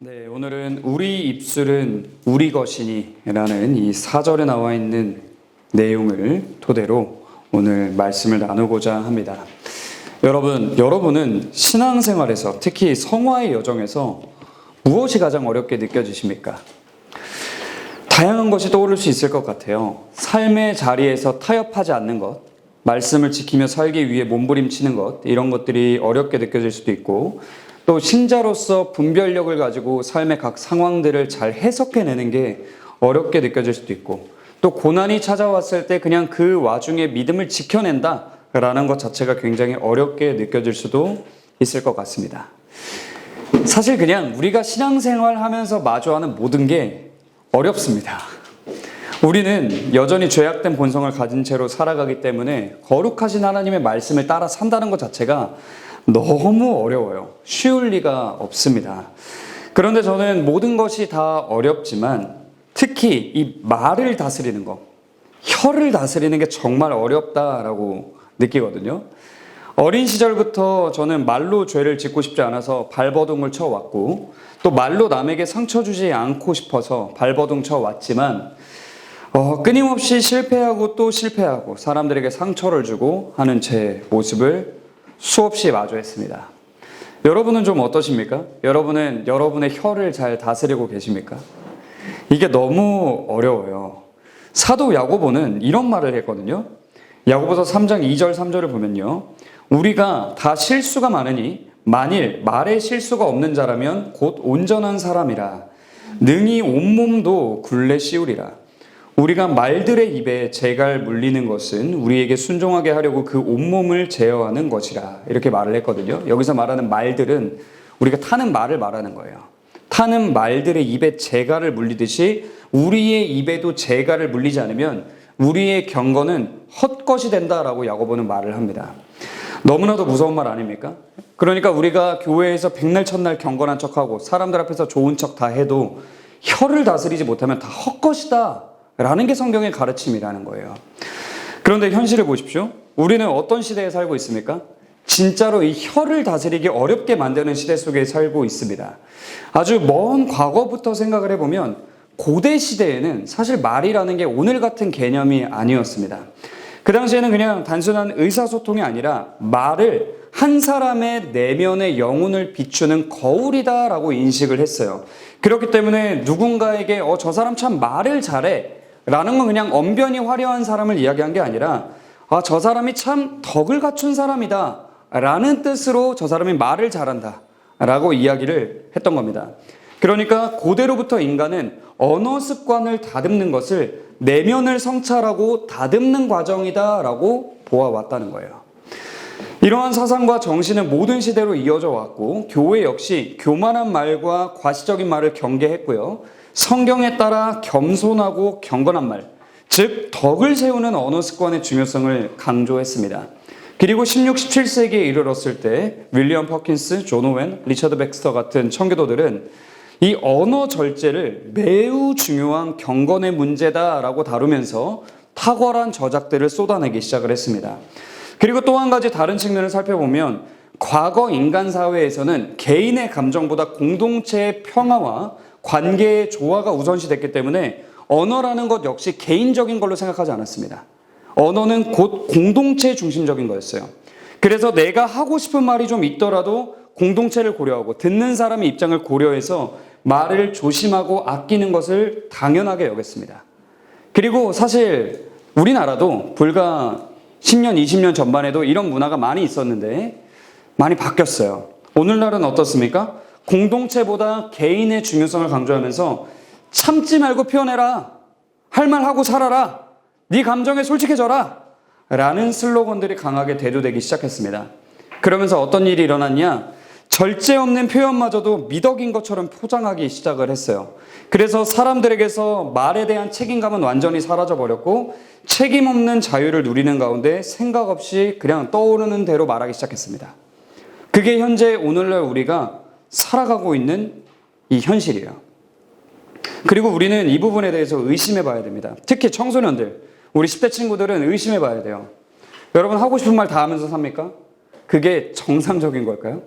네, 오늘은 우리 입술은 우리 것이니 라는 이 4절에 나와 있는 내용을 토대로 오늘 말씀을 나누고자 합니다. 여러분은 신앙생활에서 특히 성화의 여정에서 무엇이 가장 어렵게 느껴지십니까? 다양한 것이 떠오를 수 있을 것 같아요. 삶의 자리에서 타협하지 않는 것, 말씀을 지키며 살기 위해 몸부림치는 것, 이런 것들이 어렵게 느껴질 수도 있고, 또 신자로서 분별력을 가지고 삶의 각 상황들을 잘 해석해내는 게 어렵게 느껴질 수도 있고, 또 고난이 찾아왔을 때 그냥 그 와중에 믿음을 지켜낸다라는 것 자체가 굉장히 어렵게 느껴질 수도 있을 것 같습니다. 사실 그냥 우리가 신앙생활 하면서 마주하는 모든 게 어렵습니다. 우리는 여전히 죄악된 본성을 가진 채로 살아가기 때문에 거룩하신 하나님의 말씀을 따라 산다는 것 자체가 너무 어려워요. 쉬울 리가 없습니다. 그런데 저는 모든 것이 다 어렵지만 특히 이 말을 다스리는 것, 혀를 다스리는 게 정말 어렵다라고 느끼거든요. 어린 시절부터 저는 말로 죄를 짓고 싶지 않아서 발버둥을 쳐왔고, 또 말로 남에게 상처 주지 않고 싶어서 발버둥 쳐왔지만 끊임없이 실패하고 또 실패하고 사람들에게 상처를 주고 하는 제 모습을 수없이 마주했습니다. 여러분은 좀 어떠십니까? 여러분은 여러분의 혀를 잘 다스리고 계십니까? 이게 너무 어려워요. 사도 야고보는 이런 말을 했거든요. 야고보서 3장 2절 3절을 보면요, 우리가 다 실수가 많으니 만일 말에 실수가 없는 자라면 곧 온전한 사람이라 능히 온몸도 굴레 씌우리라. 우리가 말들의 입에 재갈 물리는 것은 우리에게 순종하게 하려고 그 온몸을 제어하는 것이라, 이렇게 말을 했거든요. 여기서 말하는 말들은 우리가 타는 말을 말하는 거예요. 타는 말들의 입에 재갈을 물리듯이 우리의 입에도 재갈을 물리지 않으면 우리의 경건은 헛것이 된다라고 야고보는 말을 합니다. 너무나도 무서운 말 아닙니까? 그러니까 우리가 교회에서 백날 첫날 경건한 척하고 사람들 앞에서 좋은 척 다 해도 혀를 다스리지 못하면 다 헛것이다 라는 게 성경의 가르침이라는 거예요. 그런데 현실을 보십시오. 우리는 어떤 시대에 살고 있습니까? 진짜로 이 혀를 다스리기 어렵게 만드는 시대 속에 살고 있습니다. 아주 먼 과거부터 생각을 해보면 고대 시대에는 사실 말이라는 게 오늘 같은 개념이 아니었습니다. 그 당시에는 그냥 단순한 의사소통이 아니라 말을 한 사람의 내면의 영혼을 비추는 거울이다라고 인식을 했어요. 그렇기 때문에 누군가에게 저 사람 참 말을 잘해 라는 건 그냥 언변이 화려한 사람을 이야기한 게 아니라 저 사람이 참 덕을 갖춘 사람이다 라는 뜻으로 저 사람이 말을 잘한다 라고 이야기를 했던 겁니다. 그러니까 고대로부터 인간은 언어 습관을 다듬는 것을 내면을 성찰하고 다듬는 과정이다 라고 보아왔다는 거예요. 이러한 사상과 정신은 모든 시대로 이어져 왔고, 교회 역시 교만한 말과 과시적인 말을 경계했고요, 성경에 따라 겸손하고 경건한 말, 즉 덕을 세우는 언어 습관의 중요성을 강조했습니다. 그리고 16, 17세기에 이르렀을 때 윌리엄 퍼킨스, 존 오웬, 리처드 백스터 같은 청교도들은 이 언어 절제를 매우 중요한 경건의 문제다라고 다루면서 탁월한 저작들을 쏟아내기 시작을 했습니다. 그리고 또 한 가지 다른 측면을 살펴보면 과거 인간 사회에서는 개인의 감정보다 공동체의 평화와 관계의 조화가 우선시됐기 때문에 언어라는 것 역시 개인적인 걸로 생각하지 않았습니다. 언어는 곧 공동체 중심적인 거였어요. 그래서 내가 하고 싶은 말이 좀 있더라도 공동체를 고려하고 듣는 사람의 입장을 고려해서 말을 조심하고 아끼는 것을 당연하게 여겼습니다. 그리고 사실 우리나라도 불과 10년, 20년 전반에도 이런 문화가 많이 있었는데 많이 바뀌었어요. 오늘날은 어떻습니까? 공동체보다 개인의 중요성을 강조하면서 참지 말고 표현해라, 할 말 하고 살아라, 네 감정에 솔직해져라 라는 슬로건들이 강하게 대두되기 시작했습니다. 그러면서 어떤 일이 일어났냐, 절제 없는 표현마저도 미덕인 것처럼 포장하기 시작을 했어요. 그래서 사람들에게서 말에 대한 책임감은 완전히 사라져버렸고, 책임 없는 자유를 누리는 가운데 생각 없이 그냥 떠오르는 대로 말하기 시작했습니다. 그게 현재 오늘날 우리가 살아가고 있는 이 현실이에요. 그리고 우리는 이 부분에 대해서 의심해 봐야 됩니다. 특히 청소년들, 우리 10대 친구들은 의심해 봐야 돼요. 여러분, 하고 싶은 말 다 하면서 삽니까? 그게 정상적인 걸까요?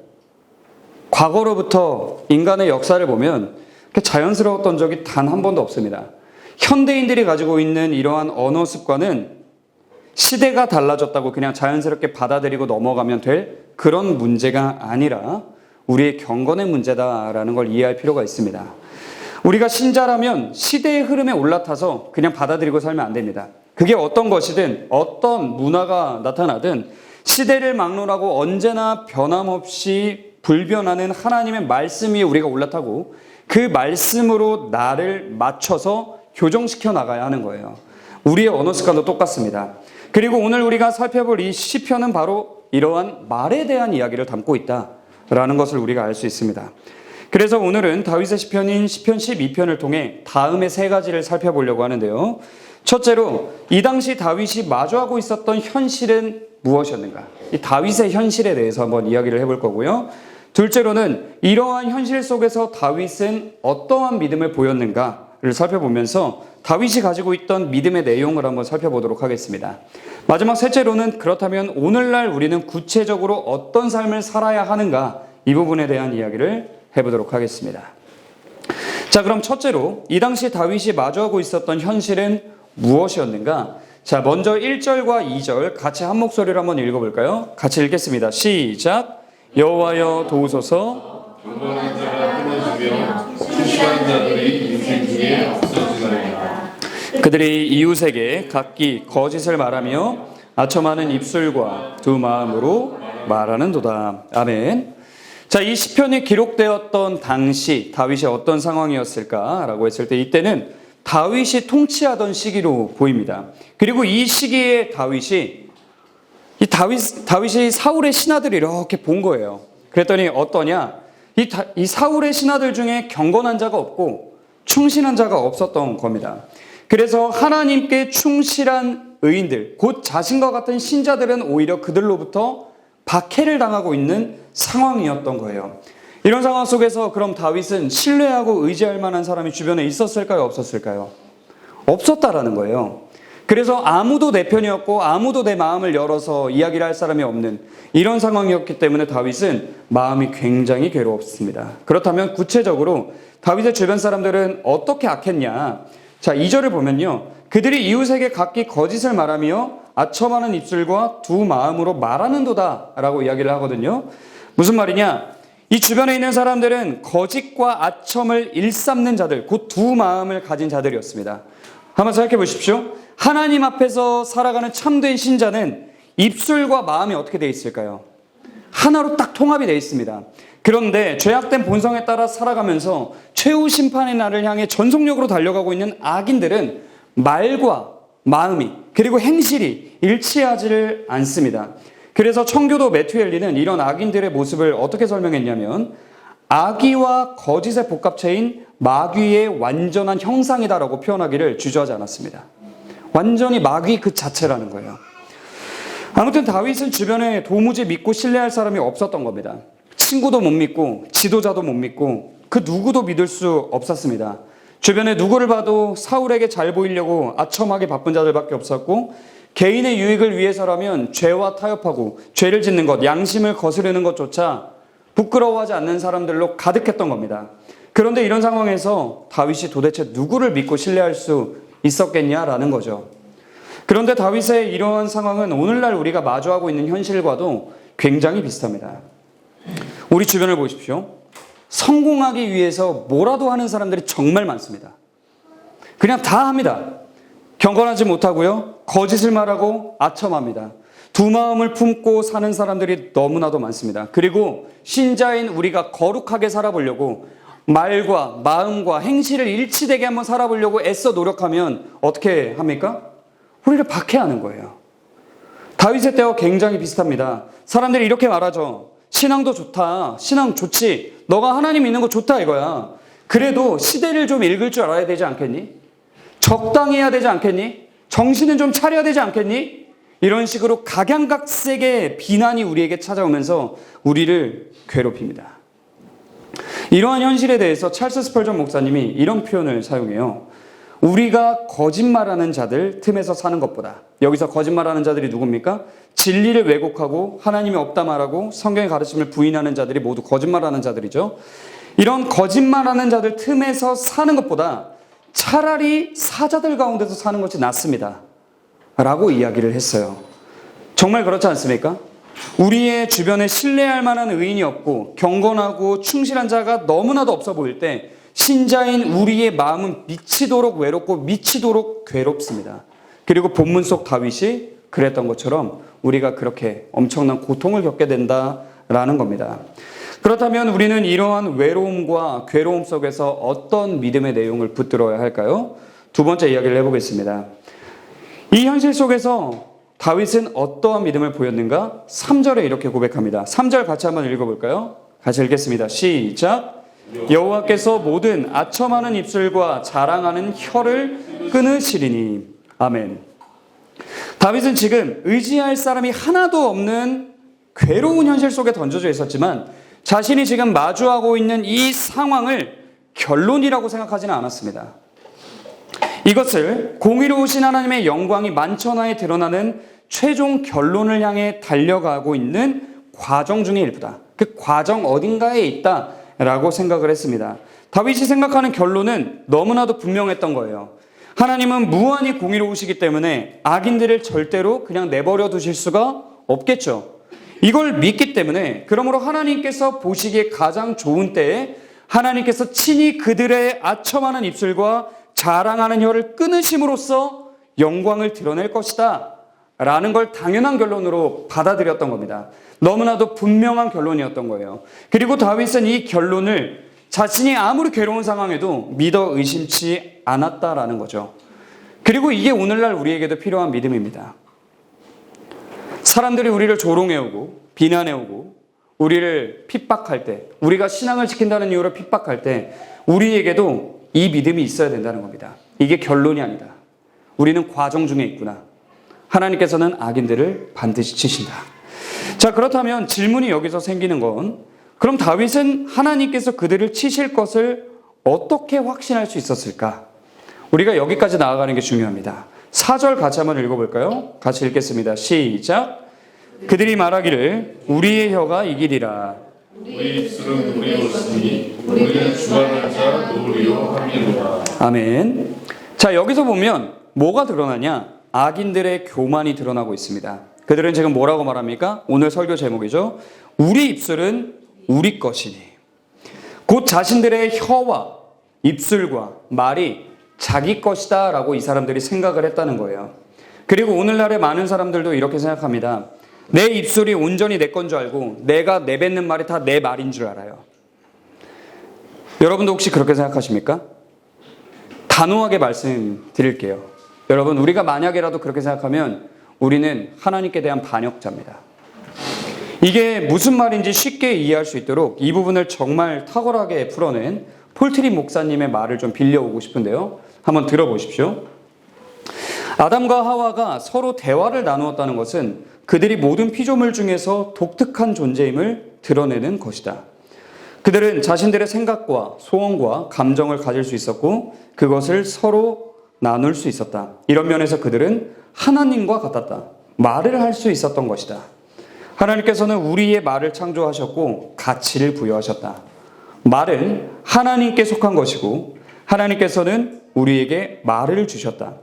과거로부터 인간의 역사를 보면 자연스러웠던 적이 단 한 번도 없습니다. 현대인들이 가지고 있는 이러한 언어 습관은 시대가 달라졌다고 그냥 자연스럽게 받아들이고 넘어가면 될 그런 문제가 아니라 우리의 경건의 문제다라는 걸 이해할 필요가 있습니다. 우리가 신자라면 시대의 흐름에 올라타서 그냥 받아들이고 살면 안 됩니다. 그게 어떤 것이든 어떤 문화가 나타나든 시대를 막론하고 언제나 변함없이 불변하는 하나님의 말씀 위에 우리가 올라타고 그 말씀으로 나를 맞춰서 교정시켜 나가야 하는 거예요. 우리의 언어 습관도 똑같습니다. 그리고 오늘 우리가 살펴볼 이 시편은 바로 이러한 말에 대한 이야기를 담고 있다라는 것을 우리가 알 수 있습니다. 그래서 오늘은 다윗의 시편인 시편 12편을 통해 다음의 세 가지를 살펴보려고 하는데요. 첫째로 이 당시 다윗이 마주하고 있었던 현실은 무엇이었는가? 이 다윗의 현실에 대해서 한번 이야기를 해볼 거고요. 둘째로는 이러한 현실 속에서 다윗은 어떠한 믿음을 보였는가를 살펴보면서 다윗이 가지고 있던 믿음의 내용을 한번 살펴보도록 하겠습니다. 마지막 셋째로는 그렇다면 오늘날 우리는 구체적으로 어떤 삶을 살아야 하는가, 이 부분에 대한 이야기를 해보도록 하겠습니다. 자, 그럼 첫째로 이 당시 다윗이 마주하고 있었던 현실은 무엇이었는가? 자, 먼저 1절과 2절 같이 한 목소리로 한번 읽어볼까요? 같이 읽겠습니다. 시작. 여호와여 도우소서. 경건한 자가 끊어지며 실수한 자들이 인생 중에 없어지나이다. 그들이 이웃에게 각기 거짓을 말하며 아첨하는 입술과 두 마음으로 말하는도다. 아멘. 자, 이 시편이 기록되었던 당시 다윗이 어떤 상황이었을까라고 했을 때 이때는 다윗이 통치하던 시기로 보입니다. 그리고 이 시기에 다윗이 사울의 신하들을 이렇게 본 거예요. 그랬더니 어떠냐? 이 사울의 신하들 중에 경건한 자가 없고 충실한 자가 없었던 겁니다. 그래서 하나님께 충실한 의인들, 곧 자신과 같은 신자들은 오히려 그들로부터 박해를 당하고 있는 상황이었던 거예요. 이런 상황 속에서 그럼 다윗은 신뢰하고 의지할 만한 사람이 주변에 있었을까요? 없었을까요? 없었다라는 거예요. 그래서 아무도 내 편이었고 아무도 내 마음을 열어서 이야기를 할 사람이 없는 이런 상황이었기 때문에 다윗은 마음이 굉장히 괴로웠습니다. 그렇다면 구체적으로 다윗의 주변 사람들은 어떻게 악했냐? 자, 2절을 보면요. 그들이 이웃에게 각기 거짓을 말하며 아첨하는 입술과 두 마음으로 말하는도다 라고 이야기를 하거든요. 무슨 말이냐? 이 주변에 있는 사람들은 거짓과 아첨을 일삼는 자들, 곧 두 마음을 가진 자들이었습니다. 한번 생각해 보십시오. 하나님 앞에서 살아가는 참된 신자는 입술과 마음이 어떻게 되어 있을까요? 하나로 딱 통합이 되어 있습니다. 그런데 죄악된 본성에 따라 살아가면서 최후 심판의 날을 향해 전속력으로 달려가고 있는 악인들은 말과 마음이 그리고 행실이 일치하지를 않습니다. 그래서 청교도 매튜 헨리는 이런 악인들의 모습을 어떻게 설명했냐면 악의와 거짓의 복합체인 마귀의 완전한 형상이다라고 표현하기를 주저하지 않았습니다. 완전히 마귀 그 자체라는 거예요. 아무튼 다윗은 주변에 도무지 믿고 신뢰할 사람이 없었던 겁니다. 친구도 못 믿고 지도자도 못 믿고 그 누구도 믿을 수 없었습니다. 주변에 누구를 봐도 사울에게 잘 보이려고 아첨하게 바쁜 자들밖에 없었고 개인의 유익을 위해서라면 죄와 타협하고 죄를 짓는 것, 양심을 거스르는 것조차 부끄러워하지 않는 사람들로 가득했던 겁니다. 그런데 이런 상황에서 다윗이 도대체 누구를 믿고 신뢰할 수 있었겠냐라는 거죠. 그런데 다윗의 이러한 상황은 오늘날 우리가 마주하고 있는 현실과도 굉장히 비슷합니다. 우리 주변을 보십시오. 성공하기 위해서 뭐라도 하는 사람들이 정말 많습니다. 그냥 다 합니다. 경건하지 못하고요. 거짓을 말하고 아첨합니다. 두 마음을 품고 사는 사람들이 너무나도 많습니다. 그리고 신자인 우리가 거룩하게 살아보려고 말과 마음과 행실을 일치되게 한번 살아보려고 애써 노력하면 어떻게 합니까? 우리를 박해하는 거예요. 다윗의 때와 굉장히 비슷합니다. 사람들이 이렇게 말하죠. 신앙도 좋다. 신앙 좋지. 너가 하나님 믿는 거 좋다 이거야. 그래도 시대를 좀 읽을 줄 알아야 되지 않겠니? 적당히 해야 되지 않겠니? 정신은 좀 차려야 되지 않겠니? 이런 식으로 각양각색의 비난이 우리에게 찾아오면서 우리를 괴롭힙니다. 이러한 현실에 대해서 찰스 스펄전 목사님이 이런 표현을 사용해요. 우리가 거짓말하는 자들 틈에서 사는 것보다. 여기서 거짓말하는 자들이 누굽니까? 진리를 왜곡하고 하나님이 없다 말하고 성경의 가르침을 부인하는 자들이 모두 거짓말하는 자들이죠. 이런 거짓말하는 자들 틈에서 사는 것보다 차라리 사자들 가운데서 사는 것이 낫습니다 라고 이야기를 했어요. 정말 그렇지 않습니까? 우리의 주변에 신뢰할 만한 의인이 없고 경건하고 충실한 자가 너무나도 없어 보일 때 신자인 우리의 마음은 미치도록 외롭고 미치도록 괴롭습니다. 그리고 본문 속 다윗이 그랬던 것처럼 우리가 그렇게 엄청난 고통을 겪게 된다라는 겁니다. 그렇다면 우리는 이러한 외로움과 괴로움 속에서 어떤 믿음의 내용을 붙들어야 할까요? 두 번째 이야기를 해보겠습니다. 이 현실 속에서 다윗은 어떠한 믿음을 보였는가? 3절에 이렇게 고백합니다. 3절 같이 한번 읽어볼까요? 같이 읽겠습니다. 시작. 여호와께서 모든 아첨하는 입술과 자랑하는 혀를 끊으시리니. 아멘. 다윗은 지금 의지할 사람이 하나도 없는 괴로운 현실 속에 던져져 있었지만 자신이 지금 마주하고 있는 이 상황을 결론이라고 생각하지는 않았습니다. 이것을 공의로우신 하나님의 영광이 만천하에 드러나는 최종 결론을 향해 달려가고 있는 과정 중의 일부다. 그 과정 어딘가에 있다라고 생각을 했습니다. 다윗이 생각하는 결론은 너무나도 분명했던 거예요. 하나님은 무한히 공의로우시기 때문에 악인들을 절대로 그냥 내버려 두실 수가 없겠죠. 이걸 믿기 때문에 그러므로 하나님께서 보시기에 가장 좋은 때에 하나님께서 친히 그들의 아첨하는 입술과 자랑하는 혀를 끊으심으로써 영광을 드러낼 것이다 라는 걸 당연한 결론으로 받아들였던 겁니다. 너무나도 분명한 결론이었던 거예요. 그리고 다윗은 이 결론을 자신이 아무리 괴로운 상황에도 믿어 의심치 않았다라는 거죠. 그리고 이게 오늘날 우리에게도 필요한 믿음입니다. 사람들이 우리를 조롱해오고 비난해오고 우리를 핍박할 때, 우리가 신앙을 지킨다는 이유로 핍박할 때 우리에게도 이 믿음이 있어야 된다는 겁니다. 이게 결론이 아니다. 우리는 과정 중에 있구나. 하나님께서는 악인들을 반드시 치신다. 자, 그렇다면 질문이 여기서 생기는 건, 그럼 다윗은 하나님께서 그들을 치실 것을 어떻게 확신할 수 있었을까? 우리가 여기까지 나아가는 게 중요합니다. 4절 같이 한번 읽어볼까요? 같이 읽겠습니다. 시작. 그들이 말하기를 우리의 혀가 이기리라. 우리 입술은 우리로으니 우리는 주관할 자 누구리요 함이로다. 아멘. 자, 여기서 보면 뭐가 드러나냐? 악인들의 교만이 드러나고 있습니다. 그들은 지금 뭐라고 말합니까? 오늘 설교 제목이죠. 우리 입술은 우리 것이니. 곧 자신들의 혀와 입술과 말이 자기 것이다 라고 이 사람들이 생각을 했다는 거예요. 그리고 오늘날의 많은 사람들도 이렇게 생각합니다. 내 입술이 온전히 내 건 줄 알고 내가 내뱉는 말이 다 내 말인 줄 알아요. 여러분도 혹시 그렇게 생각하십니까? 단호하게 말씀드릴게요. 여러분, 우리가 만약에라도 그렇게 생각하면 우리는 하나님께 대한 반역자입니다. 이게 무슨 말인지 쉽게 이해할 수 있도록 이 부분을 정말 탁월하게 풀어낸 폴트린 목사님의 말을 좀 빌려오고 싶은데요. 한번 들어보십시오. 아담과 하와가 서로 대화를 나누었다는 것은 그들이 모든 피조물 중에서 독특한 존재임을 드러내는 것이다. 그들은 자신들의 생각과 소원과 감정을 가질 수 있었고 그것을 서로 나눌 수 있었다. 이런 면에서 그들은 하나님과 같았다. 말을 할 수 있었던 것이다. 하나님께서는 우리의 말을 창조하셨고 가치를 부여하셨다. 말은 하나님께 속한 것이고 하나님께서는 우리에게 말을 주셨다.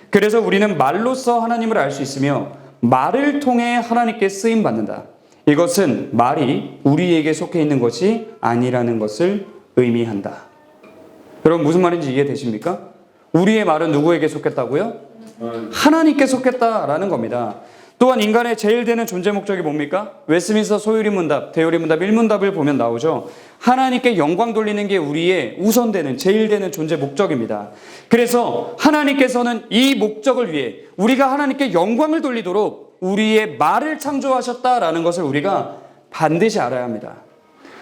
그래서 우리는 말로써 하나님을 알 수 있으며 말을 통해 하나님께 쓰임받는다. 이것은 말이 우리에게 속해 있는 것이 아니라는 것을 의미한다. 여러분, 무슨 말인지 이해되십니까? 우리의 말은 누구에게 속했다고요? 하나님께 속했다라는 겁니다. 또한 인간의 제일 되는 존재 목적이 뭡니까? 웨스민스터 소유리 문답, 대요리 문답, 일문답을 보면 나오죠. 하나님께 영광 돌리는 게 우리의 우선되는, 제일 되는 존재 목적입니다. 그래서 하나님께서는 이 목적을 위해 우리가 하나님께 영광을 돌리도록 우리의 말을 창조하셨다라는 것을 우리가 반드시 알아야 합니다.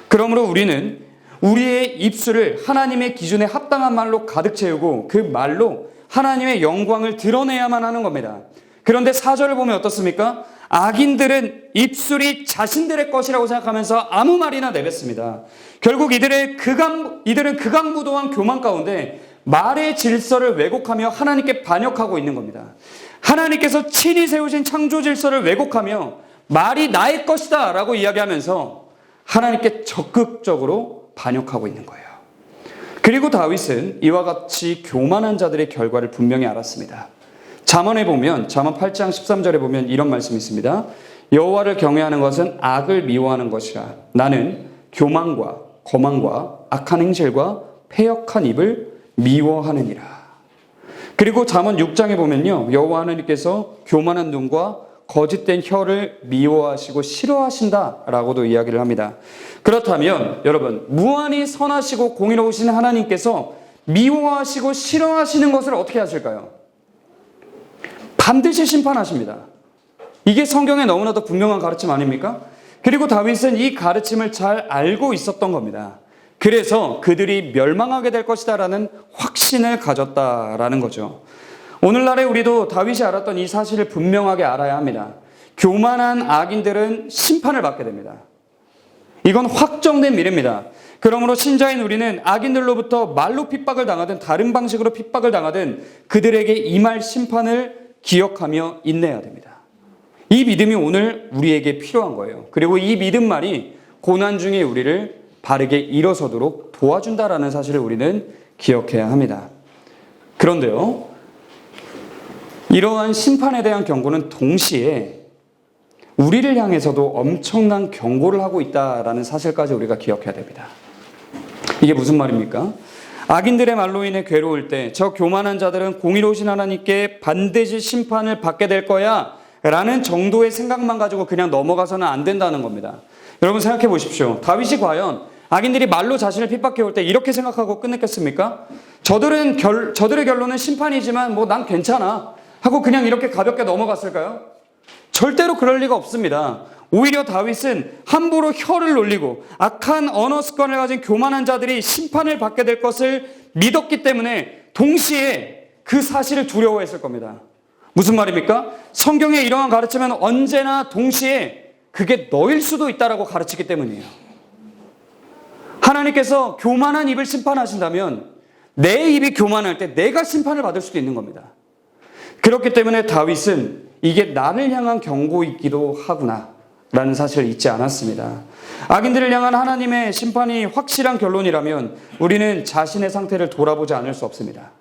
그러므로 우리는 우리의 입술을 하나님의 기준에 합당한 말로 가득 채우고 그 말로 하나님의 영광을 드러내야만 하는 겁니다. 그런데 4절을 보면 어떻습니까? 악인들은 입술이 자신들의 것이라고 생각하면서 아무 말이나 내뱉습니다. 결국 이들은 극악무도한 교만 가운데 말의 질서를 왜곡하며 하나님께 반역하고 있는 겁니다. 하나님께서 친히 세우신 창조 질서를 왜곡하며 말이 나의 것이다 라고 이야기하면서 하나님께 적극적으로 반역하고 있는 거예요. 그리고 다윗은 이와 같이 교만한 자들의 결과를 분명히 알았습니다. 잠언에 보면 잠언 8장 13절에 보면 이런 말씀이 있습니다. 여호와를 경외하는 것은 악을 미워하는 것이라. 나는 교만과 거만과 악한 행실과 패역한 입을 미워하느니라. 그리고 잠언 6장에 보면요. 여호와 하나님께서 교만한 눈과 거짓된 혀를 미워하시고 싫어하신다라고도 이야기를 합니다. 그렇다면 여러분, 무한히 선하시고 공의로우신 하나님께서 미워하시고 싫어하시는 것을 어떻게 하실까요? 반드시 심판하십니다. 이게 성경에 너무나도 분명한 가르침 아닙니까? 그리고 다윗은 이 가르침을 잘 알고 있었던 겁니다. 그래서 그들이 멸망하게 될 것이다라는 확신을 가졌다라는 거죠. 오늘날에 우리도 다윗이 알았던 이 사실을 분명하게 알아야 합니다. 교만한 악인들은 심판을 받게 됩니다. 이건 확정된 미래입니다. 그러므로 신자인 우리는 악인들로부터 말로 핍박을 당하든 다른 방식으로 핍박을 당하든 그들에게 임할 심판을 기억하며 인내해야 됩니다. 이 믿음이 오늘 우리에게 필요한 거예요. 그리고 이 믿음만이 고난 중에 우리를 바르게 일어서도록 도와준다라는 사실을 우리는 기억해야 합니다. 그런데요, 이러한 심판에 대한 경고는 동시에 우리를 향해서도 엄청난 경고를 하고 있다라는 사실까지 우리가 기억해야 됩니다. 이게 무슨 말입니까? 악인들의 말로 인해 괴로울 때 저 교만한 자들은 공의로우신 하나님께 반드시 심판을 받게 될 거야 라는 정도의 생각만 가지고 그냥 넘어가서는 안 된다는 겁니다. 여러분 생각해 보십시오. 다윗이 과연 악인들이 말로 자신을 핍박해올 때 이렇게 생각하고 끝냈겠습니까? 저들의 결론은 심판이지만 뭐 난 괜찮아 하고 그냥 이렇게 가볍게 넘어갔을까요? 절대로 그럴 리가 없습니다. 오히려 다윗은 함부로 혀를 놀리고 악한 언어 습관을 가진 교만한 자들이 심판을 받게 될 것을 믿었기 때문에 동시에 그 사실을 두려워했을 겁니다. 무슨 말입니까? 성경에 이러한 가르침은 언제나 동시에 그게 너일 수도 있다라고 가르치기 때문이에요. 하나님께서 교만한 입을 심판하신다면 내 입이 교만할 때 내가 심판을 받을 수도 있는 겁니다. 그렇기 때문에 다윗은 이게 나를 향한 경고이기도 하구나 라는 사실을 잊지 않았습니다. 악인들을 향한 하나님의 심판이 확실한 결론이라면 우리는 자신의 상태를 돌아보지 않을 수 없습니다.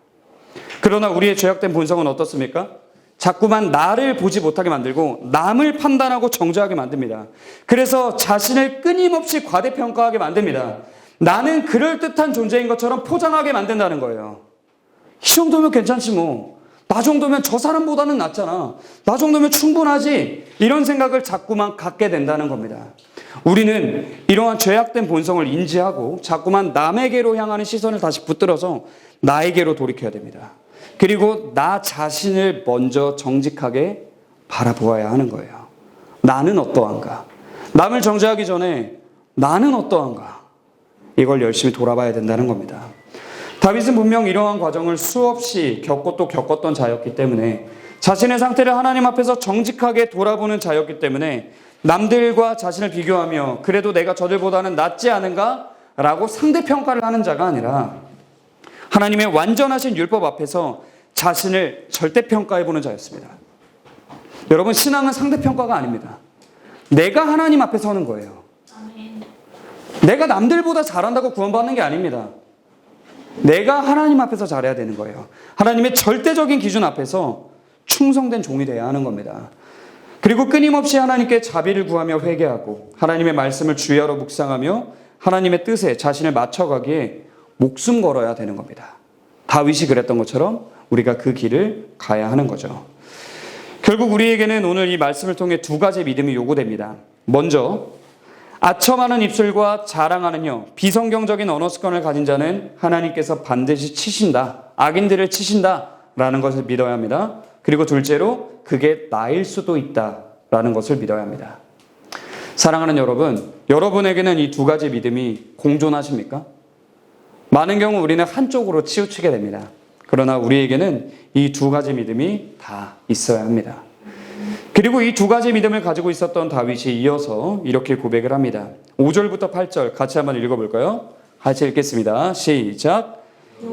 그러나 우리의 죄악된 본성은 어떻습니까? 자꾸만 나를 보지 못하게 만들고 남을 판단하고 정죄하게 만듭니다. 그래서 자신을 끊임없이 과대평가하게 만듭니다. 나는 그럴듯한 존재인 것처럼 포장하게 만든다는 거예요. 이 정도면 괜찮지 뭐. 나 정도면 저 사람보다는 낫잖아. 나 정도면 충분하지. 이런 생각을 자꾸만 갖게 된다는 겁니다. 우리는 이러한 죄악된 본성을 인지하고 자꾸만 남에게로 향하는 시선을 다시 붙들어서 나에게로 돌이켜야 됩니다. 그리고 나 자신을 먼저 정직하게 바라보아야 하는 거예요. 나는 어떠한가? 남을 정죄하기 전에 나는 어떠한가? 이걸 열심히 돌아봐야 된다는 겁니다. 다윗은 분명 이러한 과정을 수없이 겪고 또 겪었던 자였기 때문에 자신의 상태를 하나님 앞에서 정직하게 돌아보는 자였기 때문에 남들과 자신을 비교하며 그래도 내가 저들보다는 낫지 않은가? 라고 상대평가를 하는 자가 아니라 하나님의 완전하신 율법 앞에서 자신을 절대평가해보는 자였습니다. 여러분, 신앙은 상대평가가 아닙니다. 내가 하나님 앞에 서는 거예요. 내가 남들보다 잘한다고 구원받는 게 아닙니다. 내가 하나님 앞에서 잘해야 되는 거예요. 하나님의 절대적인 기준 앞에서 충성된 종이 되어야 하는 겁니다. 그리고 끊임없이 하나님께 자비를 구하며 회개하고 하나님의 말씀을 주야로 묵상하며 하나님의 뜻에 자신을 맞춰가기에 목숨 걸어야 되는 겁니다. 다윗이 그랬던 것처럼 우리가 그 길을 가야 하는 거죠. 결국 우리에게는 오늘 이 말씀을 통해 두 가지 믿음이 요구됩니다. 먼저 아첨하는 입술과 자랑하는 혀, 비성경적인 언어 습관을 가진 자는 하나님께서 반드시 치신다, 악인들을 치신다라는 것을 믿어야 합니다. 그리고 둘째로 그게 나일 수도 있다라는 것을 믿어야 합니다. 사랑하는 여러분, 여러분에게는 이 두 가지 믿음이 공존하십니까? 많은 경우 우리는 한쪽으로 치우치게 됩니다. 그러나 우리에게는 이 두 가지 믿음이 다 있어야 합니다. 그리고 이 두 가지 믿음을 가지고 있었던 다윗이 이어서 이렇게 고백을 합니다. 5절부터 8절 같이 한번 읽어볼까요? 같이 읽겠습니다. 시작.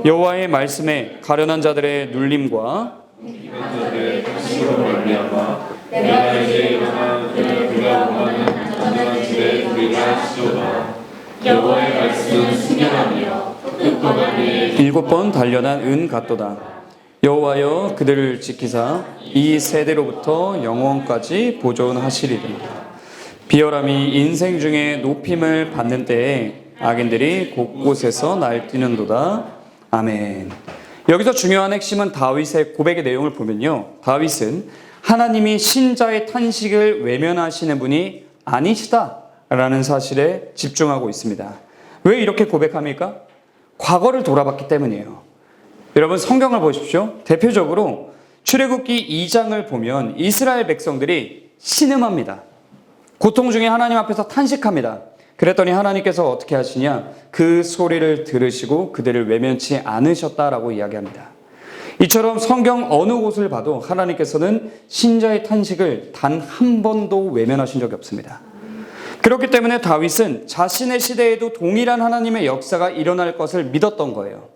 여호와의 말씀에 가련한 자들의 눌림과 이간자들의 탄식으로 말미암아 내가 이제 일어나 그가 원하는 안전한 집에 우리가 시오다. 여호와의 말씀은 순결하며 흑도가니에 7번 단련한 은 같도다. 여호와여 그들을 지키사 이 세대로부터 영원까지 보존하시리라. 비열함이 인생 중에 높임을 받는 때에 악인들이 곳곳에서 날뛰는도다. 아멘. 여기서 중요한 핵심은 다윗의 고백의 내용을 보면요, 다윗은 하나님이 신자의 탄식을 외면하시는 분이 아니시다라는 사실에 집중하고 있습니다. 왜 이렇게 고백합니까? 과거를 돌아봤기 때문이에요. 여러분 성경을 보십시오. 대표적으로 출애굽기 2장을 보면 이스라엘 백성들이 신음합니다. 고통 중에 하나님 앞에서 탄식합니다. 그랬더니 하나님께서 어떻게 하시냐? 그 소리를 들으시고 그들을 외면치 않으셨다라고 이야기합니다. 이처럼 성경 어느 곳을 봐도 하나님께서는 신자의 탄식을 단 한 번도 외면하신 적이 없습니다. 그렇기 때문에 다윗은 자신의 시대에도 동일한 하나님의 역사가 일어날 것을 믿었던 거예요.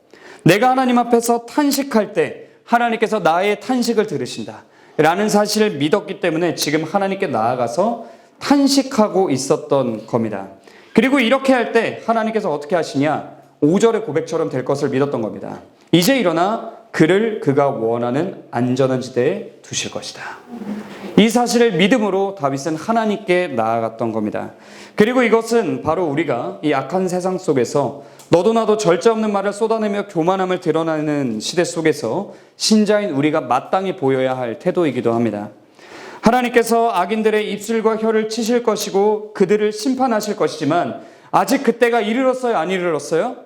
내가 하나님 앞에서 탄식할 때 하나님께서 나의 탄식을 들으신다 라는 사실을 믿었기 때문에 지금 하나님께 나아가서 탄식하고 있었던 겁니다. 그리고 이렇게 할 때 하나님께서 어떻게 하시냐? 5절의 고백처럼 될 것을 믿었던 겁니다. 이제 일어나 그를 그가 원하는 안전한 지대에 두실 것이다. 이 사실을 믿음으로 다윗은 하나님께 나아갔던 겁니다. 그리고 이것은 바로 우리가 이 악한 세상 속에서 너도 나도 절제 없는 말을 쏟아내며 교만함을 드러내는 시대 속에서 신자인 우리가 마땅히 보여야 할 태도이기도 합니다. 하나님께서 악인들의 입술과 혀를 치실 것이고 그들을 심판하실 것이지만 아직 그때가 이르렀어요? 안 이르렀어요?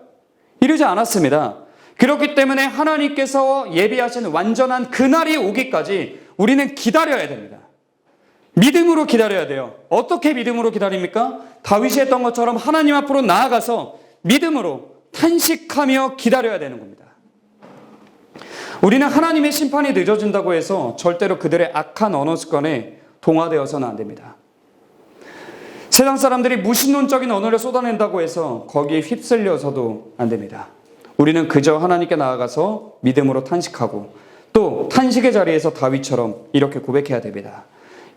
이르지 않았습니다. 그렇기 때문에 하나님께서 예비하신 완전한 그날이 오기까지 우리는 기다려야 됩니다. 믿음으로 기다려야 돼요. 어떻게 믿음으로 기다립니까? 다윗이 했던 것처럼 하나님 앞으로 나아가서 믿음으로 탄식하며 기다려야 되는 겁니다. 우리는 하나님의 심판이 늦어진다고 해서 절대로 그들의 악한 언어 습관에 동화되어서는 안 됩니다. 세상 사람들이 무신론적인 언어를 쏟아낸다고 해서 거기에 휩쓸려서도 안 됩니다. 우리는 그저 하나님께 나아가서 믿음으로 탄식하고 또 탄식의 자리에서 다윗처럼 이렇게 고백해야 됩니다.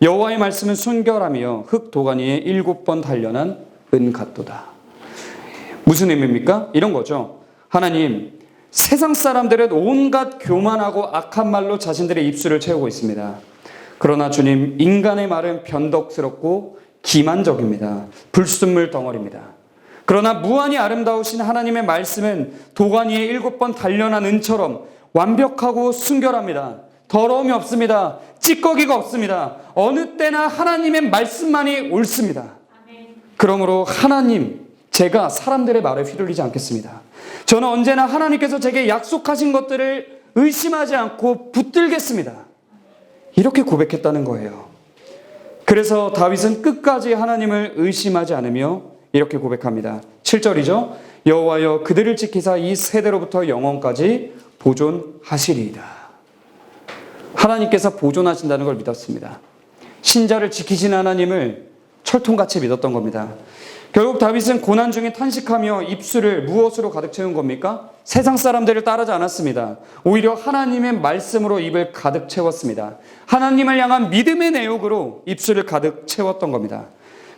여호와의 말씀은 순결하며 흙 도가니에 7번 단련한 은 같도다. 무슨 의미입니까? 이런 거죠. 하나님, 세상 사람들은 온갖 교만하고 악한 말로 자신들의 입술을 채우고 있습니다. 그러나 주님, 인간의 말은 변덕스럽고 기만적입니다. 불순물 덩어리입니다. 그러나 무한히 아름다우신 하나님의 말씀은 도가니에 7번 단련한 은처럼 완벽하고 순결합니다. 더러움이 없습니다. 찌꺼기가 없습니다. 어느 때나 하나님의 말씀만이 옳습니다. 그러므로 하나님, 제가 사람들의 말에 휘둘리지 않겠습니다. 저는 언제나 하나님께서 제게 약속하신 것들을 의심하지 않고 붙들겠습니다. 이렇게 고백했다는 거예요. 그래서 다윗은 끝까지 하나님을 의심하지 않으며 이렇게 고백합니다. 7절이죠. 여호와여 그들을 지키사 이 세대로부터 영원까지 보존하시리이다. 하나님께서 보존하신다는 걸 믿었습니다. 신자를 지키시는 하나님을 철통같이 믿었던 겁니다. 결국 다윗은 고난 중에 탄식하며 입술을 무엇으로 가득 채운 겁니까? 세상 사람들을 따르지 않았습니다. 오히려 하나님의 말씀으로 입을 가득 채웠습니다. 하나님을 향한 믿음의 내용으로 입술을 가득 채웠던 겁니다.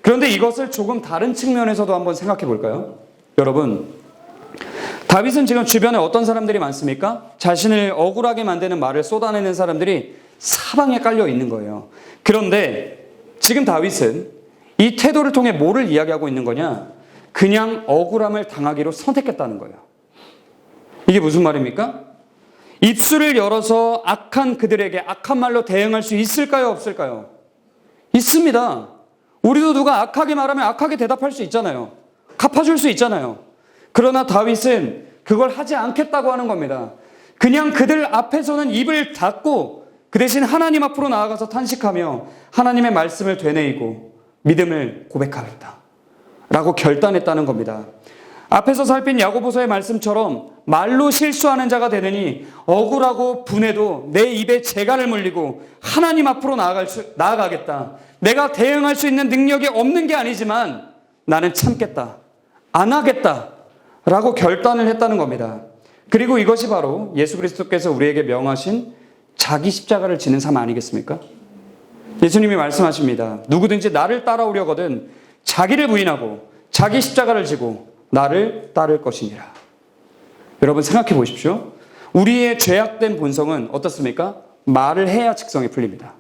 그런데 이것을 조금 다른 측면에서도 한번 생각해 볼까요? 여러분, 다윗은 지금 주변에 어떤 사람들이 많습니까? 자신을 억울하게 만드는 말을 쏟아내는 사람들이 사방에 깔려 있는 거예요. 그런데 지금 다윗은 이 태도를 통해 뭐를 이야기하고 있는 거냐? 그냥 억울함을 당하기로 선택했다는 거예요. 이게 무슨 말입니까? 입술을 열어서 악한 그들에게 악한 말로 대응할 수 있을까요? 없을까요? 있습니다. 우리도 누가 악하게 말하면 악하게 대답할 수 있잖아요. 갚아줄 수 있잖아요. 그러나 다윗은 그걸 하지 않겠다고 하는 겁니다. 그냥 그들 앞에서는 입을 닫고 그 대신 하나님 앞으로 나아가서 탄식하며 하나님의 말씀을 되뇌이고 믿음을 고백하겠다 라고 결단했다는 겁니다. 앞에서 살핀 야고보서의 말씀처럼 말로 실수하는 자가 되느니 억울하고 분해도 내 입에 재갈을 물리고 하나님 앞으로 나아가겠다. 내가 대응할 수 있는 능력이 없는 게 아니지만 나는 참겠다. 안 하겠다 라고 결단을 했다는 겁니다. 그리고 이것이 바로 예수 그리스도께서 우리에게 명하신 자기 십자가를 지는 삶 아니겠습니까? 예수님이 말씀하십니다. 누구든지 나를 따라오려거든 자기를 부인하고 자기 십자가를 지고 나를 따를 것이니라. 여러분 생각해 보십시오. 우리의 죄악된 본성은 어떻습니까? 말을 해야 직성이 풀립니다.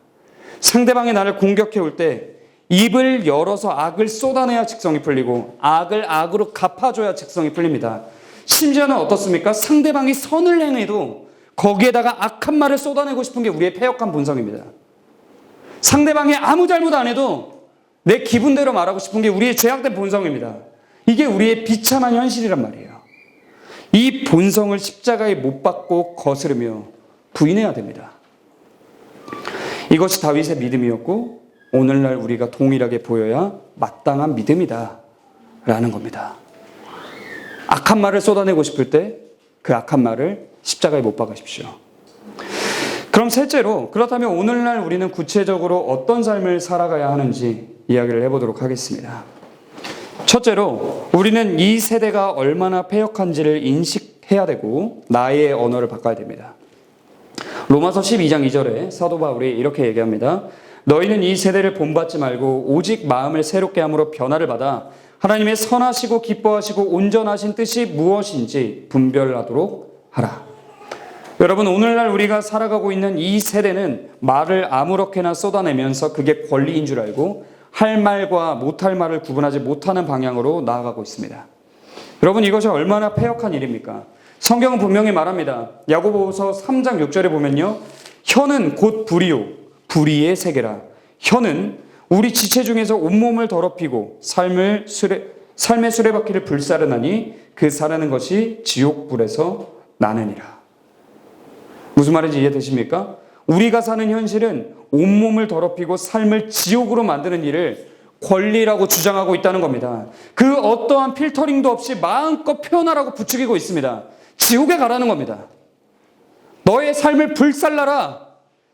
상대방이 나를 공격해 올 때 입을 열어서 악을 쏟아내야 직성이 풀리고 악을 악으로 갚아줘야 직성이 풀립니다. 심지어는 어떻습니까? 상대방이 선을 행해도 거기에다가 악한 말을 쏟아내고 싶은 게 우리의 패역한 본성입니다. 상대방이 아무 잘못 안 해도 내 기분대로 말하고 싶은 게 우리의 죄악된 본성입니다. 이게 우리의 비참한 현실이란 말이에요. 이 본성을 십자가에 못 박고 거스르며 부인해야 됩니다. 이것이 다윗의 믿음이었고 오늘날 우리가 동일하게 보여야 마땅한 믿음이다 라는 겁니다. 악한 말을 쏟아내고 싶을 때 그 악한 말을 십자가에 못 박으십시오. 그럼 셋째로, 그렇다면 오늘날 우리는 구체적으로 어떤 삶을 살아가야 하는지 이야기를 해보도록 하겠습니다. 첫째로, 우리는 이 세대가 얼마나 패역한지를 인식해야 되고 나의 언어를 바꿔야 됩니다. 로마서 12장 2절에 사도 바울이 이렇게 얘기합니다. 너희는 이 세대를 본받지 말고 오직 마음을 새롭게 함으로 변화를 받아 하나님의 선하시고 기뻐하시고 온전하신 뜻이 무엇인지 분별하도록 하라. 여러분, 오늘날 우리가 살아가고 있는 이 세대는 말을 아무렇게나 쏟아내면서 그게 권리인 줄 알고 할 말과 못할 말을 구분하지 못하는 방향으로 나아가고 있습니다. 여러분, 이것이 얼마나 패역한 일입니까? 성경은 분명히 말합니다. 야고보서 3장 6절에 보면요, 혀는 곧 불이요 불의의 세계라. 혀는 우리 지체 중에서 온몸을 더럽히고 삶의 수레바퀴를 불사르나니 그 사르는 것이 지옥불에서 나느니라. 무슨 말인지 이해되십니까? 우리가 사는 현실은 온몸을 더럽히고 삶을 지옥으로 만드는 일을 권리라고 주장하고 있다는 겁니다. 그 어떠한 필터링도 없이 마음껏 표현하라고 부추기고 있습니다. 지옥에 가라는 겁니다. 너의 삶을 불살라라.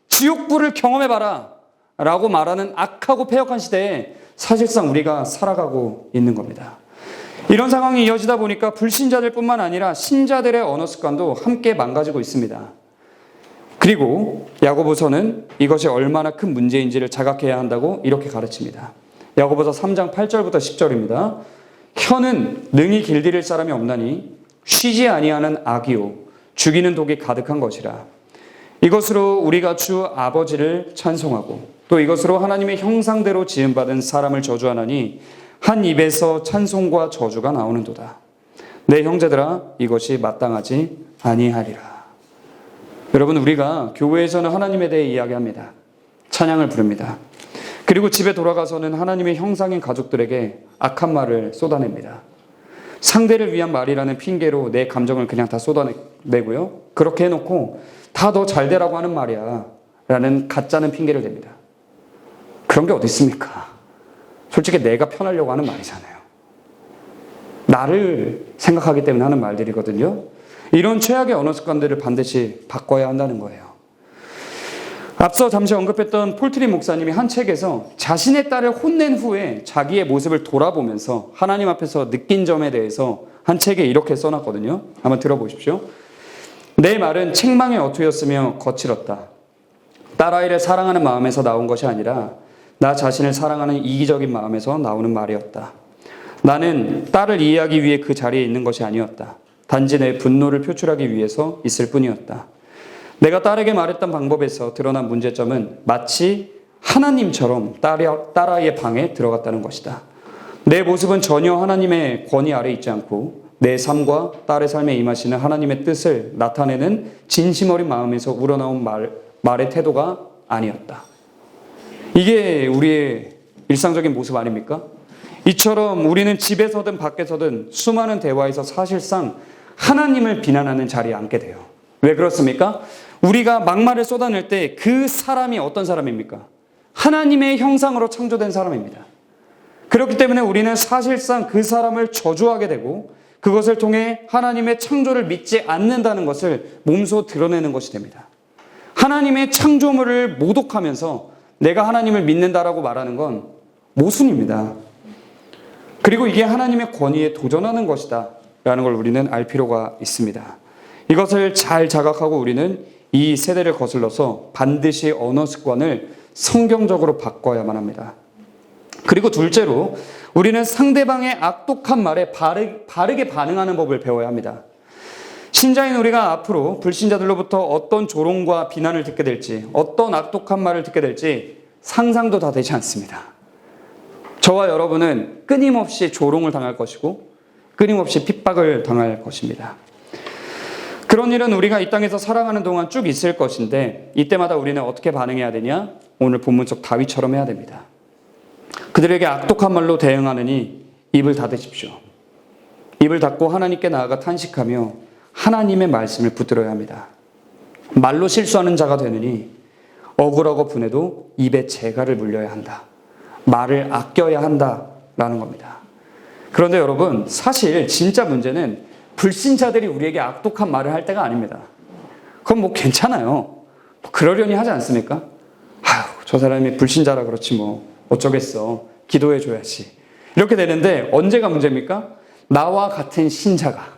지옥불을 경험해봐라. 라고 말하는 악하고 패역한 시대에 사실상 우리가 살아가고 있는 겁니다. 이런 상황이 이어지다 보니까 불신자들 뿐만 아니라 신자들의 언어 습관도 함께 망가지고 있습니다. 그리고 야고보서는 이것이 얼마나 큰 문제인지를 자각해야 한다고 이렇게 가르칩니다. 야고보서 3장 8절부터 10절입니다. 혀는 능히 길들일 사람이 없나니 쉬지 아니하는 악이요 죽이는 독이 가득한 것이라. 이것으로 우리가 주 아버지를 찬송하고 또 이것으로 하나님의 형상대로 지음받은 사람을 저주하나니 한 입에서 찬송과 저주가 나오는도다. 내 형제들아, 이것이 마땅하지 아니하리라. 여러분, 우리가 교회에서는 하나님에 대해 이야기합니다. 찬양을 부릅니다. 그리고 집에 돌아가서는 하나님의 형상인 가족들에게 악한 말을 쏟아냅니다. 상대를 위한 말이라는 핑계로 내 감정을 그냥 다 쏟아내고요. 그렇게 해놓고 다 너 잘되라고 하는 말이야 라는 가짜는 핑계를 댑니다. 그런 게 어디 있습니까? 솔직히 내가 편하려고 하는 말이잖아요. 나를 생각하기 때문에 하는 말들이거든요. 이런 최악의 언어 습관들을 반드시 바꿔야 한다는 거예요. 앞서 잠시 언급했던 폴트리 목사님이 한 책에서 자신의 딸을 혼낸 후에 자기의 모습을 돌아보면서 하나님 앞에서 느낀 점에 대해서 한 책에 이렇게 써놨거든요. 한번 들어보십시오. 내 말은 책망의 어투였으며 거칠었다. 딸아이를 사랑하는 마음에서 나온 것이 아니라 나 자신을 사랑하는 이기적인 마음에서 나오는 말이었다. 나는 딸을 이해하기 위해 그 자리에 있는 것이 아니었다. 단지 내 분노를 표출하기 위해서 있을 뿐이었다. 내가 딸에게 말했던 방법에서 드러난 문제점은 마치 하나님처럼 딸아이의 방에 들어갔다는 것이다. 내 모습은 전혀 하나님의 권위 아래 있지 않고 내 삶과 딸의 삶에 임하시는 하나님의 뜻을 나타내는 진심 어린 마음에서 우러나온 말의 태도가 아니었다. 이게 우리의 일상적인 모습 아닙니까? 이처럼 우리는 집에서든 밖에서든 수많은 대화에서 사실상 하나님을 비난하는 자리에 앉게 돼요. 왜 그렇습니까? 우리가 막말을 쏟아낼 때 그 사람이 어떤 사람입니까? 하나님의 형상으로 창조된 사람입니다. 그렇기 때문에 우리는 사실상 그 사람을 저주하게 되고 그것을 통해 하나님의 창조를 믿지 않는다는 것을 몸소 드러내는 것이 됩니다. 하나님의 창조물을 모독하면서 내가 하나님을 믿는다라고 말하는 건 모순입니다. 그리고 이게 하나님의 권위에 도전하는 것이다 라는 걸 우리는 알 필요가 있습니다. 이것을 잘 자각하고 우리는 이 세대를 거슬러서 반드시 언어 습관을 성경적으로 바꿔야만 합니다. 그리고 둘째로 우리는 상대방의 악독한 말에 바르게 반응하는 법을 배워야 합니다. 신자인 우리가 앞으로 불신자들로부터 어떤 조롱과 비난을 듣게 될지, 어떤 악독한 말을 듣게 될지 상상도 다 되지 않습니다. 저와 여러분은 끊임없이 조롱을 당할 것이고 끊임없이 핍박을 당할 것입니다. 그런 일은 우리가 이 땅에서 살아가는 동안 쭉 있을 것인데 이때마다 우리는 어떻게 반응해야 되냐? 오늘 본문 속 다윗처럼 해야 됩니다. 그들에게 악독한 말로 대응하느니 입을 닫으십시오. 입을 닫고 하나님께 나아가 탄식하며 하나님의 말씀을 붙들어야 합니다. 말로 실수하는 자가 되느니 억울하고 분해도 입에 재갈을 물려야 한다. 말을 아껴야 한다라는 겁니다. 그런데 여러분, 사실 진짜 문제는 불신자들이 우리에게 악독한 말을 할 때가 아닙니다. 그건 뭐 괜찮아요. 그러려니 하지 않습니까? 아유, 저 사람이 불신자라 그렇지 뭐 어쩌겠어. 기도해 줘야지. 이렇게 되는데 언제가 문제입니까? 나와 같은 신자가,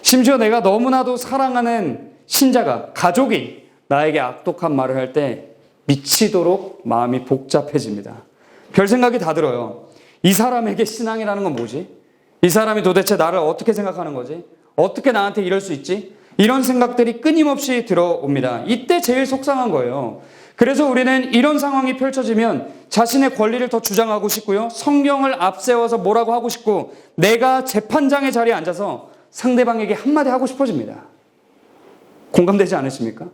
심지어 내가 너무나도 사랑하는 신자가, 가족이 나에게 악독한 말을 할 때 미치도록 마음이 복잡해집니다. 별 생각이 다 들어요. 이 사람에게 신앙이라는 건 뭐지? 이 사람이 도대체 나를 어떻게 생각하는 거지? 어떻게 나한테 이럴 수 있지? 이런 생각들이 끊임없이 들어옵니다. 이때 제일 속상한 거예요. 그래서 우리는 이런 상황이 펼쳐지면 자신의 권리를 더 주장하고 싶고요. 성경을 앞세워서 뭐라고 하고 싶고 내가 재판장의 자리에 앉아서 상대방에게 한마디 하고 싶어집니다. 공감되지 않으십니까?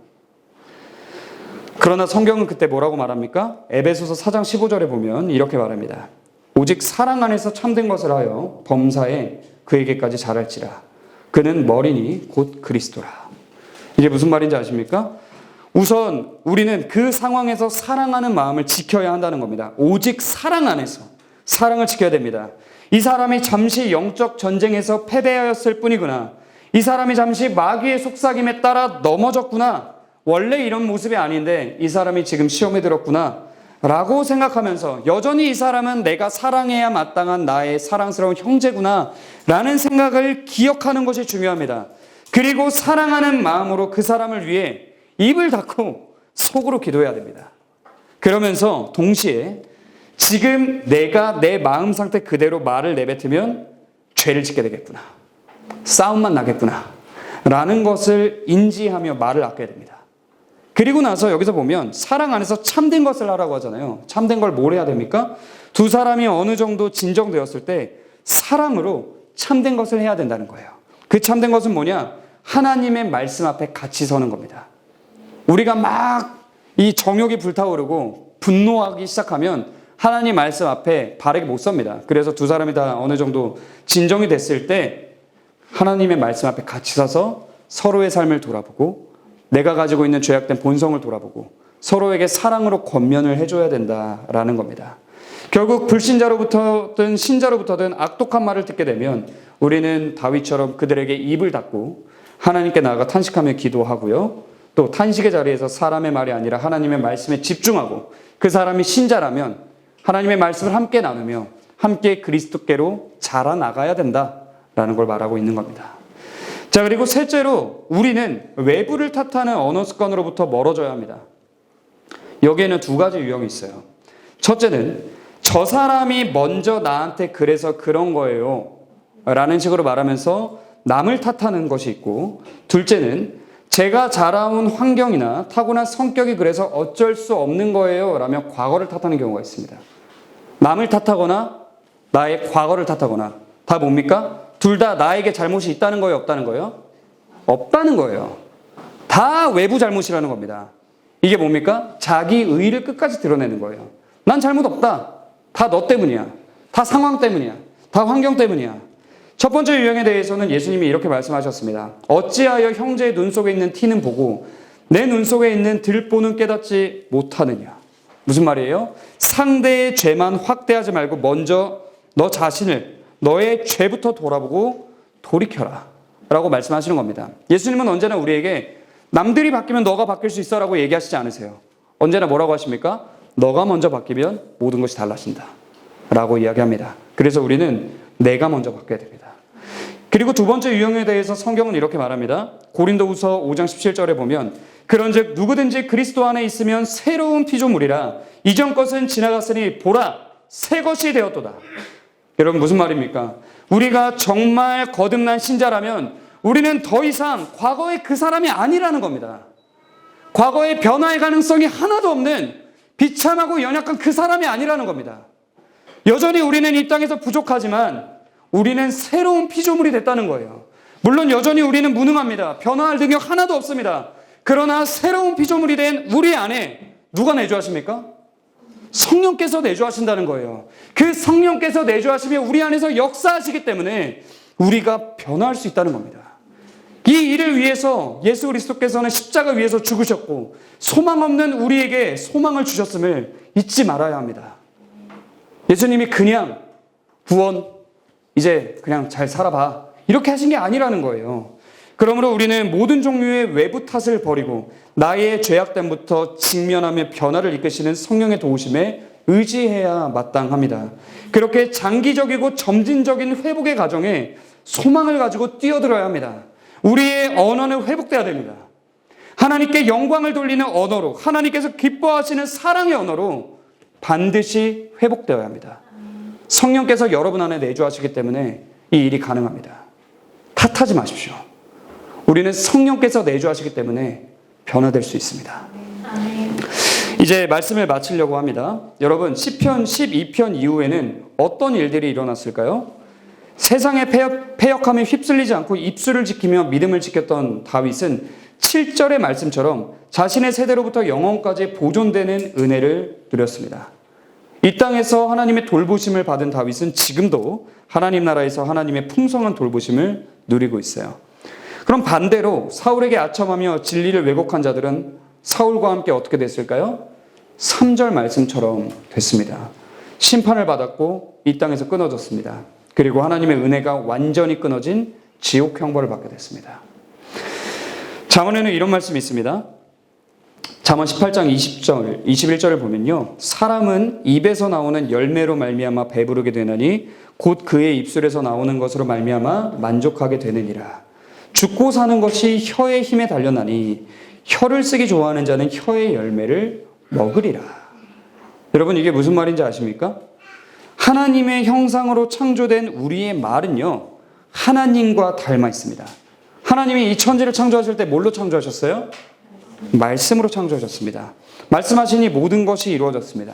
그러나 성경은 그때 뭐라고 말합니까? 에베소서 4장 15절에 보면 이렇게 말합니다. 오직 사랑 안에서 참된 것을 하여 범사에 그에게까지 잘할지라. 그는 머리니 곧 그리스도라. 이게 무슨 말인지 아십니까? 우선 우리는 그 상황에서 사랑하는 마음을 지켜야 한다는 겁니다. 오직 사랑 안에서 사랑을 지켜야 됩니다. 이 사람이 잠시 영적 전쟁에서 패배하였을 뿐이구나. 이 사람이 잠시 마귀의 속삭임에 따라 넘어졌구나. 원래 이런 모습이 아닌데 이 사람이 지금 시험에 들었구나 라고 생각하면서 여전히 이 사람은 내가 사랑해야 마땅한 나의 사랑스러운 형제구나 라는 생각을 기억하는 것이 중요합니다. 그리고 사랑하는 마음으로 그 사람을 위해 입을 닫고 속으로 기도해야 됩니다. 그러면서 동시에 지금 내가 내 마음 상태 그대로 말을 내뱉으면 죄를 짓게 되겠구나, 싸움만 나겠구나 라는 것을 인지하며 말을 아껴야 됩니다. 그리고 나서 여기서 보면 사랑 안에서 참된 것을 하라고 하잖아요. 참된 걸 뭘 해야 됩니까? 두 사람이 어느 정도 진정되었을 때 사랑으로 참된 것을 해야 된다는 거예요. 그 참된 것은 뭐냐? 하나님의 말씀 앞에 같이 서는 겁니다. 우리가 막 이 정욕이 불타오르고 분노하기 시작하면 하나님 말씀 앞에 바르게 못 섭니다. 그래서 두 사람이 다 어느 정도 진정이 됐을 때 하나님의 말씀 앞에 같이 서서 서로의 삶을 돌아보고 내가 가지고 있는 죄악된 본성을 돌아보고 서로에게 사랑으로 권면을 해줘야 된다라는 겁니다. 결국 불신자로부터든 신자로부터든 악독한 말을 듣게 되면 우리는 다윗처럼 그들에게 입을 닫고 하나님께 나아가 탄식하며 기도하고요. 또 탄식의 자리에서 사람의 말이 아니라 하나님의 말씀에 집중하고 그 사람이 신자라면 하나님의 말씀을 함께 나누며 함께 그리스도께로 자라나가야 된다라는 걸 말하고 있는 겁니다. 자, 그리고 셋째로 우리는 외부를 탓하는 언어 습관으로부터 멀어져야 합니다. 여기에는 두 가지 유형이 있어요. 첫째는 저 사람이 먼저 나한테 그래서 그런 거예요 라는 식으로 말하면서 남을 탓하는 것이 있고, 둘째는 제가 자라온 환경이나 타고난 성격이 그래서 어쩔 수 없는 거예요 라며 과거를 탓하는 경우가 있습니다. 남을 탓하거나 나의 과거를 탓하거나 다 뭡니까? 둘 다 나에게 잘못이 있다는 거예요, 없다는 거예요? 없다는 거예요. 다 외부 잘못이라는 겁니다. 이게 뭡니까? 자기 의의를 끝까지 드러내는 거예요. 난 잘못 없다. 다 너 때문이야. 다 상황 때문이야. 다 환경 때문이야. 첫 번째 유형에 대해서는 예수님이 이렇게 말씀하셨습니다. 어찌하여 형제의 눈 속에 있는 티는 보고 내 눈 속에 있는 들보는 깨닫지 못하느냐. 무슨 말이에요? 상대의 죄만 확대하지 말고 먼저 너 자신을, 너의 죄부터 돌아보고 돌이켜라 라고 말씀하시는 겁니다. 예수님은 언제나 우리에게 남들이 바뀌면 너가 바뀔 수 있어 라고 얘기하시지 않으세요. 언제나 뭐라고 하십니까? 너가 먼저 바뀌면 모든 것이 달라진다 라고 이야기합니다. 그래서 우리는 내가 먼저 바뀌어야 됩니다. 그리고 두 번째 유형에 대해서 성경은 이렇게 말합니다. 고린도후서 5장 17절에 보면 그런즉 누구든지 그리스도 안에 있으면 새로운 피조물이라 이전 것은 지나갔으니 보라 새 것이 되었도다. 여러분 무슨 말입니까? 우리가 정말 거듭난 신자라면 우리는 더 이상 과거의 그 사람이 아니라는 겁니다. 과거의 변화의 가능성이 하나도 없는 비참하고 연약한 그 사람이 아니라는 겁니다. 여전히 우리는 이 땅에서 부족하지만 우리는 새로운 피조물이 됐다는 거예요. 물론 여전히 우리는 무능합니다. 변화할 능력 하나도 없습니다. 그러나 새로운 피조물이 된 우리 안에 누가 내주하십니까? 성령께서 내주하신다는 거예요. 그 성령께서 내주하시며 우리 안에서 역사하시기 때문에 우리가 변화할 수 있다는 겁니다. 이 일을 위해서 예수 그리스도께서는 십자가 위에서 죽으셨고 소망 없는 우리에게 소망을 주셨음을 잊지 말아야 합니다. 예수님이 그냥 구원 이제 그냥 잘 살아봐 이렇게 하신 게 아니라는 거예요. 그러므로 우리는 모든 종류의 외부 탓을 버리고 나의 죄악됨부터 직면하며 변화를 이끄시는 성령의 도우심에 의지해야 마땅합니다. 그렇게 장기적이고 점진적인 회복의 과정에 소망을 가지고 뛰어들어야 합니다. 우리의 언어는 회복돼야 됩니다. 하나님께 영광을 돌리는 언어로, 하나님께서 기뻐하시는 사랑의 언어로 반드시 회복되어야 합니다. 성령께서 여러분 안에 내주하시기 때문에 이 일이 가능합니다. 탓하지 마십시오. 우리는 성령께서 내주하시기 때문에 변화될 수 있습니다. 이제 말씀을 마치려고 합니다. 여러분 시편 12편 이후에는 어떤 일들이 일어났을까요? 세상의 패역함에 휩쓸리지 않고 입술을 지키며 믿음을 지켰던 다윗은 7절의 말씀처럼 자신의 세대로부터 영원까지 보존되는 은혜를 누렸습니다. 이 땅에서 하나님의 돌보심을 받은 다윗은 지금도 하나님 나라에서 하나님의 풍성한 돌보심을 누리고 있어요. 그럼 반대로 사울에게 아첨하며 진리를 왜곡한 자들은 사울과 함께 어떻게 됐을까요? 3절 말씀처럼 됐습니다. 심판을 받았고 이 땅에서 끊어졌습니다. 그리고 하나님의 은혜가 완전히 끊어진 지옥 형벌을 받게 됐습니다. 잠언에는 이런 말씀이 있습니다. 잠언 18장 20절, 21절을 보면요. 사람은 입에서 나오는 열매로 말미암아 배부르게 되나니 곧 그의 입술에서 나오는 것으로 말미암아 만족하게 되느니라. 죽고 사는 것이 혀의 힘에 달려나니 혀를 쓰기 좋아하는 자는 혀의 열매를 먹으리라. 여러분 이게 무슨 말인지 아십니까? 하나님의 형상으로 창조된 우리의 말은요. 하나님과 닮아 있습니다. 하나님이 이 천지를 창조하실 때 뭘로 창조하셨어요? 말씀으로 창조하셨습니다. 말씀하시니 모든 것이 이루어졌습니다.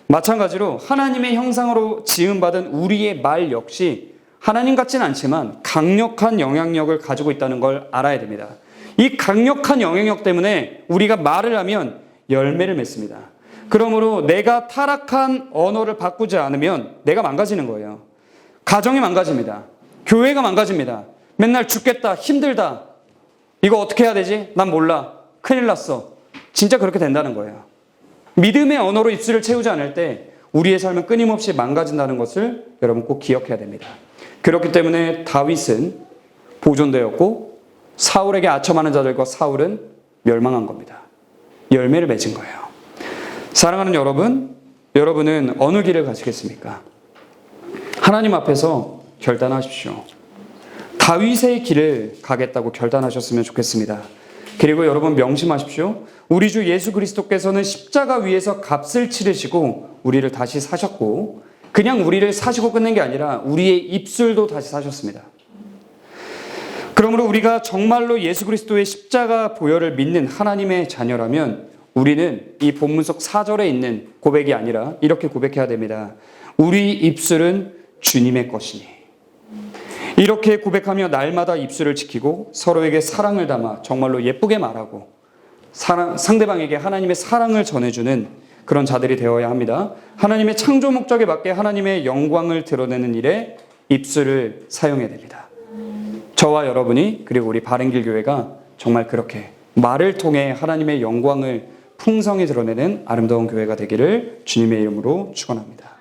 마찬가지로 하나님의 형상으로 지음받은 우리의 말 역시 하나님 같지는 않지만 강력한 영향력을 가지고 있다는 걸 알아야 됩니다. 이 강력한 영향력 때문에 우리가 말을 하면 열매를 맺습니다. 그러므로 내가 타락한 언어를 바꾸지 않으면 내가 망가지는 거예요. 가정이 망가집니다. 교회가 망가집니다. 맨날 죽겠다, 힘들다. 이거 어떻게 해야 되지? 난 몰라. 큰일 났어. 진짜 그렇게 된다는 거예요. 믿음의 언어로 입술을 채우지 않을 때 우리의 삶은 끊임없이 망가진다는 것을 여러분 꼭 기억해야 됩니다. 그렇기 때문에 다윗은 보존되었고 사울에게 아첨하는 자들과 사울은 멸망한 겁니다. 열매를 맺은 거예요. 사랑하는 여러분, 여러분은 어느 길을 가시겠습니까? 하나님 앞에서 결단하십시오. 다윗의 길을 가겠다고 결단하셨으면 좋겠습니다. 그리고 여러분 명심하십시오. 우리 주 예수 그리스도께서는 십자가 위에서 값을 치르시고 우리를 다시 사셨고 그냥 우리를 사시고 끝낸 게 아니라 우리의 입술도 다시 사셨습니다. 그러므로 우리가 정말로 예수 그리스도의 십자가 보혈을 믿는 하나님의 자녀라면 우리는 이 본문 속 4절에 있는 고백이 아니라 이렇게 고백해야 됩니다. 우리 입술은 주님의 것이니. 이렇게 고백하며 날마다 입술을 지키고 서로에게 사랑을 담아 정말로 예쁘게 말하고 상대방에게 하나님의 사랑을 전해주는 그런 자들이 되어야 합니다. 하나님의 창조 목적에 맞게 하나님의 영광을 드러내는 일에 입술을 사용해야 됩니다. 저와 여러분이 그리고 우리 바른길 교회가 정말 그렇게 말을 통해 하나님의 영광을 풍성히 드러내는 아름다운 교회가 되기를 주님의 이름으로 축원합니다.